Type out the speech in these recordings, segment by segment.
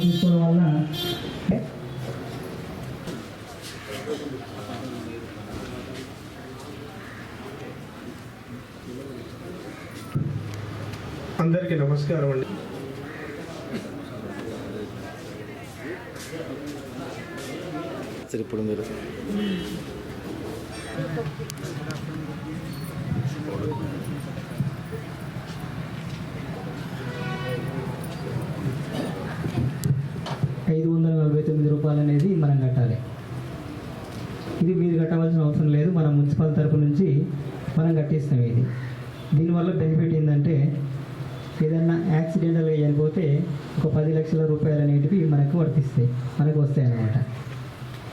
తీసుకోవడం వల్ల అందరికీ నమస్కారం అండి. సరే, ఇప్పుడు మీరు రూపాయలు అనేది మనం కట్టాలి. ఇది మీరు కట్టవలసిన అవసరం లేదు, మన మున్సిపల్ తరపు నుంచి మనం కట్టిస్తాం. ఇది దీనివల్ల బెనిఫిట్ ఏంటంటే ఏదన్నా యాక్సిడెంటల్గా చనిపోతే ఒక 10 లక్షల రూపాయలు అనేటివి మనకు వస్తాయి అన్నమాట.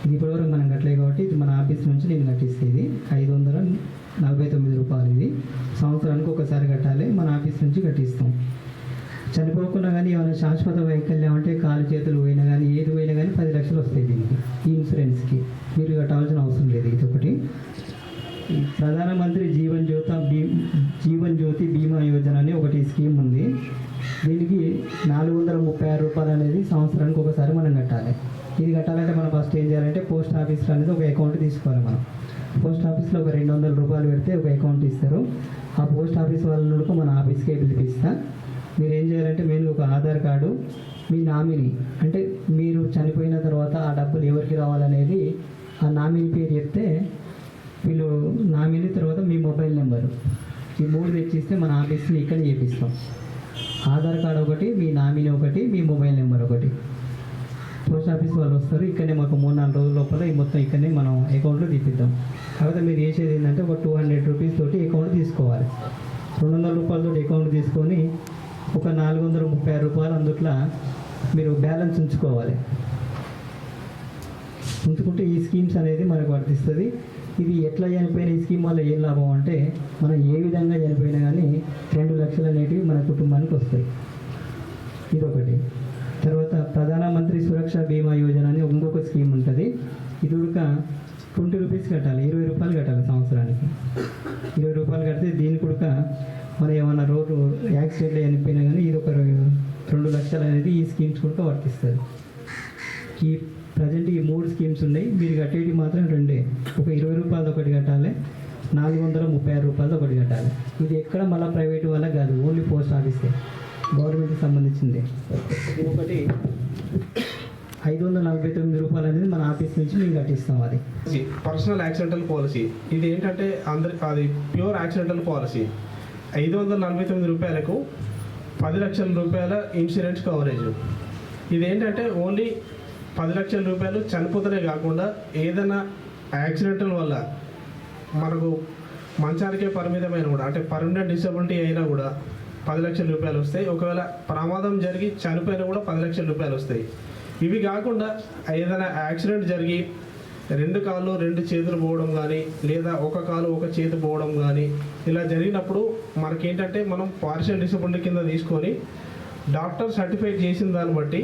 ఇది ఇప్పటివరకు మనం కట్టలేదు కాబట్టి ఇది మన ఆఫీస్ నుంచి నేను కట్టిస్తాను. ఇది 549 రూపాయలు. ఇది సంవత్సరానికి ఒకసారి కట్టాలి, మన ఆఫీస్ నుంచి కట్టిస్తాం. చనిపోకుండా కానీ ఏమైనా శాశ్వత వైకల్యం అంటే కాలు చేతులు పోయినా కానీ ఏది పోయినా కానీ 10 లక్షలు వస్తాయి దీనికి. ఈ ఇన్సూరెన్స్కి మీరు కట్టాల్సిన అవసరం లేదు. ఇది ఒకటి. ప్రధానమంత్రి జీవన్ జ్యోతి బీమా యోజన అని ఒకటి స్కీమ్ ఉంది. దీనికి 436 రూపాయలు అనేది సంవత్సరానికి ఒకసారి మనం కట్టాలి. ఇది కట్టాలంటే మనం ఫస్ట్ ఏం చేయాలంటే పోస్ట్ ఆఫీస్లో అనేది ఒక అకౌంట్ తీసుకోవాలి. మనం పోస్ట్ ఆఫీస్లో ఒక 200 రూపాయలు పెడితే ఒక అకౌంట్ ఇస్తారు. ఆ పోస్ట్ ఆఫీస్ వాళ్ళకు మన ఆఫీస్కే పిలిపిస్తా. మీరు ఏం చేయాలంటే మెయిన్ ఒక ఆధార్ కార్డు, మీ నామినీ అంటే మీరు చనిపోయిన తర్వాత ఆ డబ్బులు ఎవరికి రావాలనేది ఆ నామినీ పేరు చెప్తే వీళ్ళు నామినీ తర్వాత మీ మొబైల్ నెంబరు ఈ 3 తెచ్చిస్తే మన ఆఫీస్ని ఇక్కడ చేపిస్తాం. ఆధార్ కార్డు ఒకటి, మీ నామినీ ఒకటి, మీ మొబైల్ నెంబర్ ఒకటి. పోస్ట్ ఆఫీస్ వాళ్ళు వస్తారు. ఇక్కడనే మాకు 3-4 రోజుల లోపల ఈ మొత్తం ఇక్కడనే మనం అకౌంట్లో తీపిద్దాం. కాకపోతే మీరు చేసేది ఏంటంటే ఒక 200 రూపీస్ తోటి అకౌంట్ తీసుకోవాలి. 200 రూపాయలతో అకౌంట్ తీసుకొని ఒక 436 రూపాయలు అందుట్లో మీరు బ్యాలెన్స్ ఉంచుకోవాలి. ఉంచుకుంటే ఈ స్కీమ్స్ అనేది మనకు వర్తిస్తుంది. ఇది ఎట్లా చనిపోయిన ఈ స్కీమ్ వల్ల ఏం లాభం అంటే మనం ఏ విధంగా చనిపోయినా కానీ 2 లక్షలు అనేటివి మన కుటుంబానికి వస్తాయి. ఇదొకటి. తర్వాత ప్రధానమంత్రి సురక్ష బీమా యోజన అని ఇంకొక స్కీమ్ ఉంటుంది. ఇది కూడా 20 రూపీస్ కట్టాలి, 20 రూపాయలు కట్టాలి సంవత్సరానికి. 20 రూపాయలు కడితే దీనికి కూడా మనం ఏమైనా రోడ్డు యాక్సిడెంట్లో చనిపోయినా కానీ ఇది ఒక 2 లక్షలు అనేది ఈ స్కీమ్స్ కూడా వర్తిస్తుంది. ఈ ప్రజెంట్ ఈ 3 స్కీమ్స్ ఉన్నాయి. మీరు కట్టేటి మాత్రం 2. ఒక 20 రూపాయలు ఒకటి కట్టాలి, 436 రూపాయలు ఒకటి కట్టాలి. ఇది ఎక్కడ మళ్ళీ ప్రైవేట్ వల్ల కాదు, ఓన్లీ పోస్ట్ ఆఫీసే, గవర్నమెంట్కి సంబంధించింది. ఒకటి 549 రూపాయలు అనేది మన ఆఫీస్ నుంచి మేము కట్టిస్తాం. అది పర్సనల్ యాక్సిడెంటల్ పాలసీ. ఇది ఏంటంటే అది ప్యూర్ యాక్సిడెంటల్ పాలసీ. 549 రూపాయలకు 10 లక్షల రూపాయల ఇన్సూరెన్స్ కవరేజ్. ఇదేంటంటే ఓన్లీ 10 లక్షల రూపాయలు చనిపోతనే కాకుండా ఏదైనా యాక్సిడెంటల్ వల్ల మనకు మంచానికే పరిమితమైన కూడా అంటే పర్మనెంట్ డిసబిలిటీ అయినా కూడా 10 లక్షల రూపాయలు వస్తాయి. ఒకవేళ ప్రమాదం జరిగి చనిపోయినా కూడా 10 లక్షల రూపాయలు వస్తాయి. ఇవి కాకుండా ఏదైనా యాక్సిడెంట్ జరిగి 2 కాళ్ళు 2 చేతులు పోవడం కానీ లేదా ఒక కాలు ఒక చేతి పోవడం కానీ ఇలా జరిగినప్పుడు మనకేంటంటే మనం పార్షియల్ డిసబిలిటీ కింద తీసుకొని డాక్టర్ సర్టిఫైడ్ చేసిన దాన్ని బట్టి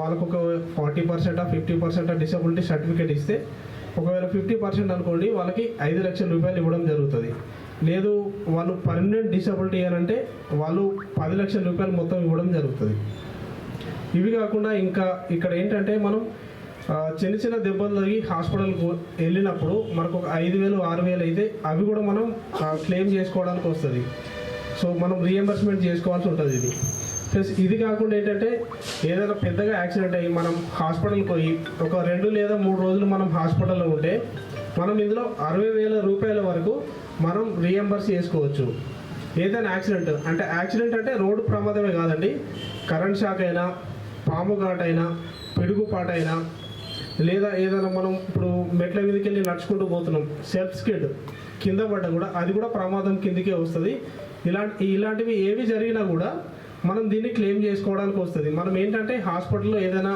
వాళ్ళకు ఒక 40% 50% డిసబిలిటీ సర్టిఫికేట్ ఇస్తే ఒకవేళ 50% అనుకోండి వాళ్ళకి 5 లక్షల రూపాయలు ఇవ్వడం జరుగుతుంది. లేదు వాళ్ళు పర్మనెంట్ డిసబిలిటీ అంటే వాళ్ళు 10 లక్షల రూపాయలు మొత్తం ఇవ్వడం జరుగుతుంది. ఇవి కాకుండా ఇంకా ఇక్కడ ఏంటంటే మనం చిన్న దెబ్బలు తగిలి హాస్పిటల్కు వెళ్ళినప్పుడు మనకు ఒక 5,000 6,000 అయితే అవి కూడా మనం క్లెయిమ్ చేసుకోవడానికి వస్తుంది. సో మనం రీఎంబర్స్మెంట్ చేసుకోవాల్సి ఉంటుంది. ప్లస్ ఇది కాకుండా ఏంటంటే ఏదైనా పెద్దగా యాక్సిడెంట్ అయ్యి మనం హాస్పిటల్కి పోయి ఒక 2 లేదా 3 రోజులు మనం హాస్పిటల్లో ఉంటే మనం ఇందులో 60,000 రూపాయల వరకు మనం రీఎంబర్స్ చేసుకోవచ్చు. ఏదైనా యాక్సిడెంట్ అంటే రోడ్డు ప్రమాదమే కాదండి, కరెంట్ షాక్ అయినా, పాము ఘాటైనా, పిడుగుపాటైనా, లేదా ఏదైనా మనం ఇప్పుడు మెట్ల మీదకి వెళ్ళి నడుచుకుంటూ పోతున్నాం, సెల్ఫ్ స్కిడ్ కింద పడ్డా కూడా అది కూడా ప్రమాదం కిందకే వస్తుంది. ఇలాంటివి ఏవి జరిగినా కూడా మనం దీన్ని క్లెయిమ్ చేసుకోవడానికి వస్తుంది. మనం ఏంటంటే హాస్పిటల్లో ఏదైనా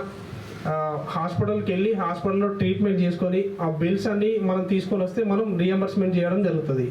హాస్పిటల్కి వెళ్ళి హాస్పిటల్లో ట్రీట్మెంట్ చేసుకొని ఆ బిల్స్ అన్నీ మనం తీసుకొని వస్తే మనం రీఎంబర్స్మెంట్ చేయడం జరుగుతుంది.